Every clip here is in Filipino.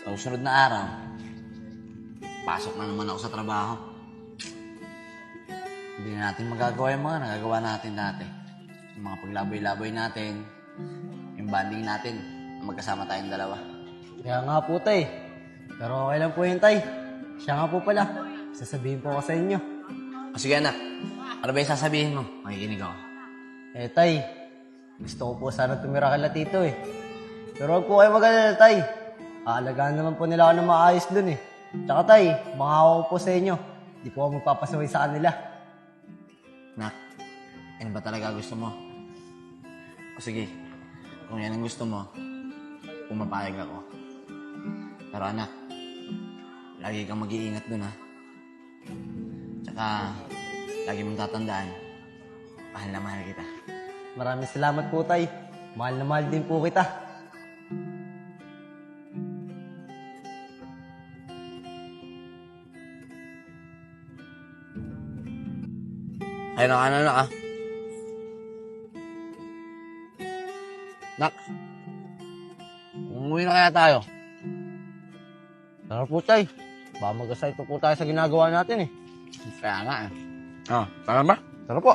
Sa susunod na araw, pasok na naman ako sa trabaho. Hindi na natin magagawa yung mga nagagawa natin dati. Yung mga paglaboy-laboy natin, yung banding natin, na magkasama tayong dalawa. Kaya nga po, tay. Pero okay lang po yun, tay. Siya nga po pala. Sasabihin po ko sa inyo. O sige anak, ano ba yung sasabihin mo? Makikinig ako. Eh, tay. Gusto ko po sana tumira kay Tito eh. Pero huwag po kayo mag-alala, tay. Aalagaan naman po nila ako ng maayos dun eh. Tsaka, tay, mangako ko po sa inyo. Di po ako magpapasaway sa kanila. Nak, yan ba talaga gusto mo? O sige, kung yan ang gusto mo, pumapayag ako. Pero anak, lagi kang mag-iingat dun ha. Tsaka, lagi mong tatandaan, mahal na mahal kita. Maraming salamat po, tay. Mahal na mahal din po kita. Ay, ano na ah. Nak, umuwi na kaya tayo? Tara po, tay. Baka mag-asayto po tayo sa ginagawa natin eh. Kaya nga eh. Tara ba? Tara po.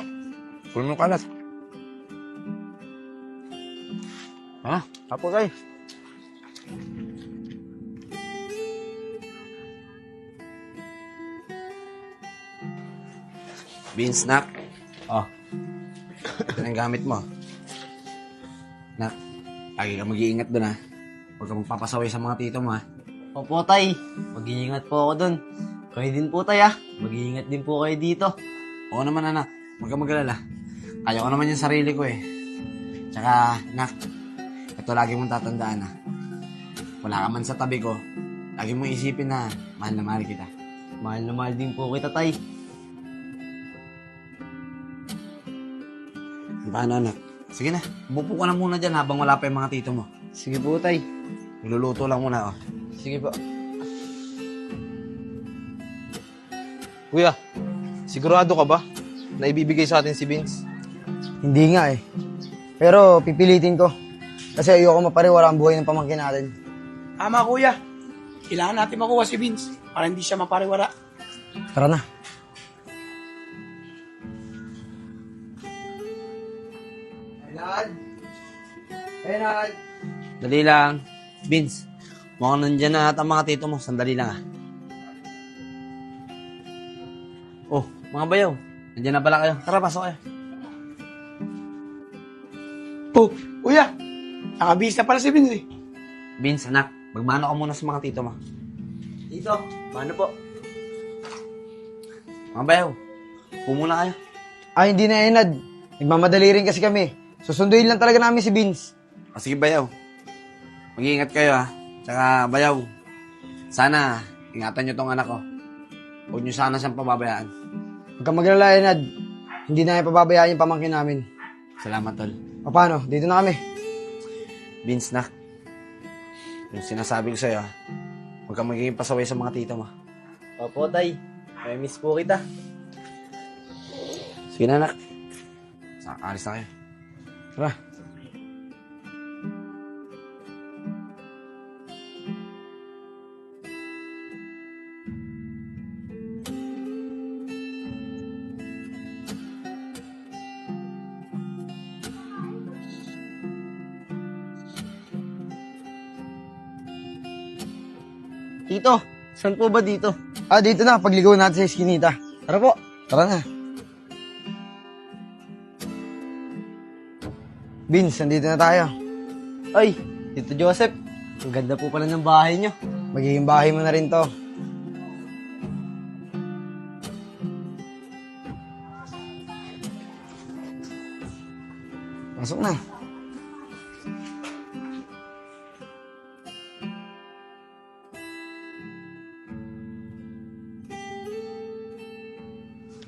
Puno ka kalat. Tara po, tay. Beans, nak. Ah, Ito na yung gamit mo. Nak, lagi ka mag-iingat dun ha. Huwag ka magpapasaway sa mga tito mo ha. opo, tay. Mag-iingat po ako dun. Kayo din po, tay, ah. Mag-iingat din po kayo dito. Oo naman anak, huwag ka mag-alala. Kaya ko naman yung sarili ko eh. Tsaka, nak, ito lagi mong tatandaan ha. Wala ka man sa tabi ko, lagi mong isipin na mahal na mahal kita. Mahal na mahal din po kita, tay. Paano anak? Sige na, bupo ka na muna dyan habang wala pa yung mga tito mo. Sige po, tay. Niluluto lang muna oh. Sige po. Kuya, sigurado ka ba na ibibigay sa atin si Vince? Hindi nga eh. Pero pipilitin ko. Kasi ayoko mapariwara ang buhay ng pamangkin natin. Tama, kuya. Kailangan natin makuha si Vince para hindi siya mapariwara. Tara na. Renard! Dali lang. Vince, mukhang nandyan na ata ang mga tito mo. Sandali lang ah. Oh, mga bayaw. Nandyan na pala kayo. Tara, pasok kayo. Oh, kuya. Nakabihis na pala si Vince eh. Vince, anak, magmano ka muna sa mga tito mo. Tito, paano po? Mga bayaw, pumuna kayo. Hindi na, Enad. Nagmamadali rin kasi kami. Susunduin lang talaga namin si Vince. O sige, bayaw. Mag-iingat kayo ha. Tsaka, bayaw, sana ingatan nyo tong anak ko. Huwag nyo sana siyang pababayaan. Huwag kang maglala, Enad. Hindi na pababayaan yung pamangkin namin. Salamat, tol. O paano? Dito na kami. Vince, nak. Yung sinasabi ko sa'yo ha. Huwag kang magiging pasaway sa mga tito mo. Opo, tay. May miss po kita. Sige na, anak. Alis na kayo. Tara. Tito, saan po ba dito? Dito na. Pagligaw natin sa eskinita. Tara po. Tara na. Vince, nandito na tayo. Ay, Tito Joseph. Ang ganda po pala ng bahay niyo. Magiging bahay mo na rin to. Pasok na.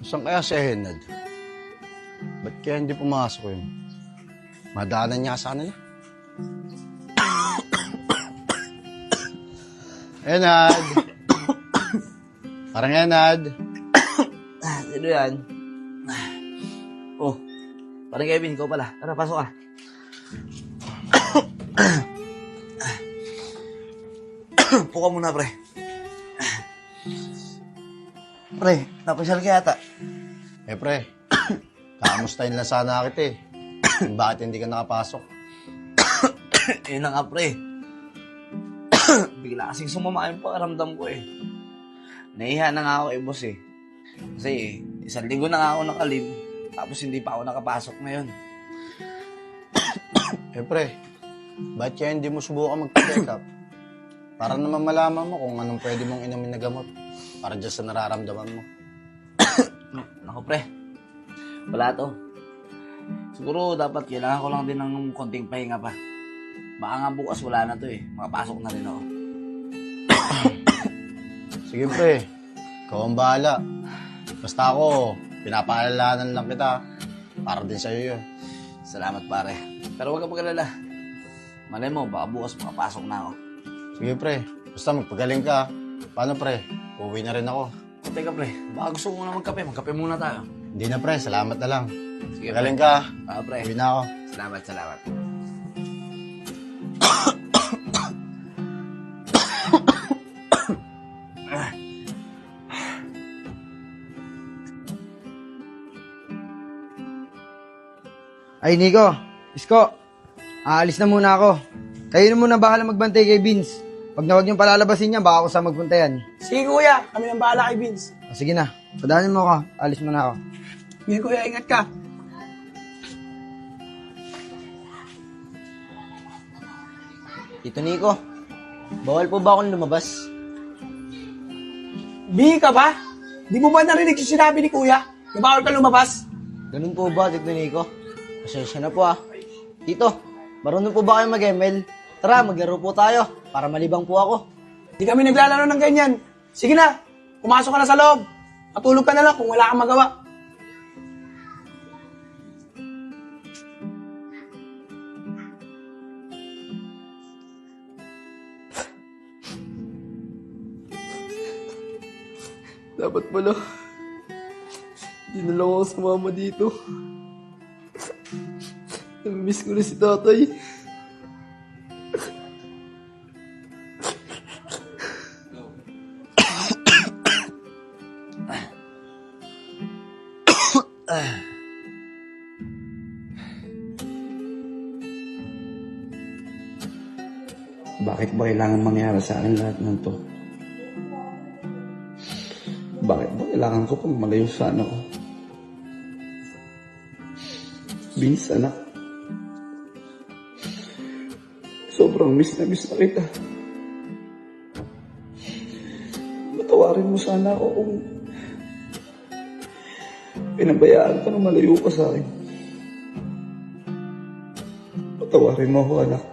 Saan kaya si Henad? Ba't kaya hindi pumasok yun? Madaanan niya sa kanila. Henad! Parang Henad! Sino yan? Oh, parang Kevin, ikaw pala. Tara, pasok ka. Puka muna, pre. Pre, napasyal ka yata. Eh, pre, kamustahin lang sana kita eh. Bakit hindi ka nakapasok? Yun na nga, pre. Bigla kasing sumama yung pakaramdam ko eh. Nahiya na nga ako eh, boss eh. Kasi 1 linggo na nga ako nakalib. Tapos hindi pa ako nakapasok ngayon. Eh, pre, bakit kaya hindi mo subukan mag-check up? Para naman malaman mo kung anong pwede mong inumin na gamot. Para dyan sa nararamdaman mo. Naku, pre. Wala to. Siguro dapat kailangan ko lang din ng konting pahinga pa. Baka nga bukas wala na to eh. Makapasok na rin ako. Sige, pre. Ikaw ang bahala. Basta ako, pinapaalalanan lang kita. Para din sa'yo yun. Salamat, pare. Pero huwag ka mag-alala. Malay mo, baka bukas makapasok na ako. Sige, pre. Basta magpagaling ka. Paano, pre? Uwi na rin ako. Teka, pre. Baka gusto mo na magkape. Magkape muna tayo. Hindi na, pre. Salamat na lang. Sige, Magaling ka. Pre. Uwi na ako. Salamat. Ay, Nico. Isko. Aalis na muna ako. Kayo na muna bahala magbantay kay Vince. Pag na huwag niyong palalabasin niya, baka ako sa magpunta yan. Sige kuya, kami nang bahala kay Vince. O, sige na. Padanin mo ako. Alis muna ako. Sige kuya, ingat ka. Tito Nico, bawal po ba akong lumabas? Bihi ka ba? Di mo ba narinig yung sinabi ni kuya? Na bawal ka lumabas? Ganun po ba, Tito Nico? Pasensya na po ah. Tito, marunong po ba kayo mag-ML? Tara, maglaro po tayo para malibang po ako. Di kami naglalaro ng ganyan. Sige na, pumasok ka na sa loob. Matulog ka na lang kung wala kang magawa. Dapat pala, hindi na lang ako sumama dito. Namimiss ko na si tatay. Bakit ba kailangan mangyari sa akin lahat ng to? Bakit ba kailangan ko pang malayo sa anak ko? Vince, anak. Sobrang miss na kita. Patawarin mo sana ako kung pinabayaan ka na malayo ka sa akin. Patawarin mo ako, anak.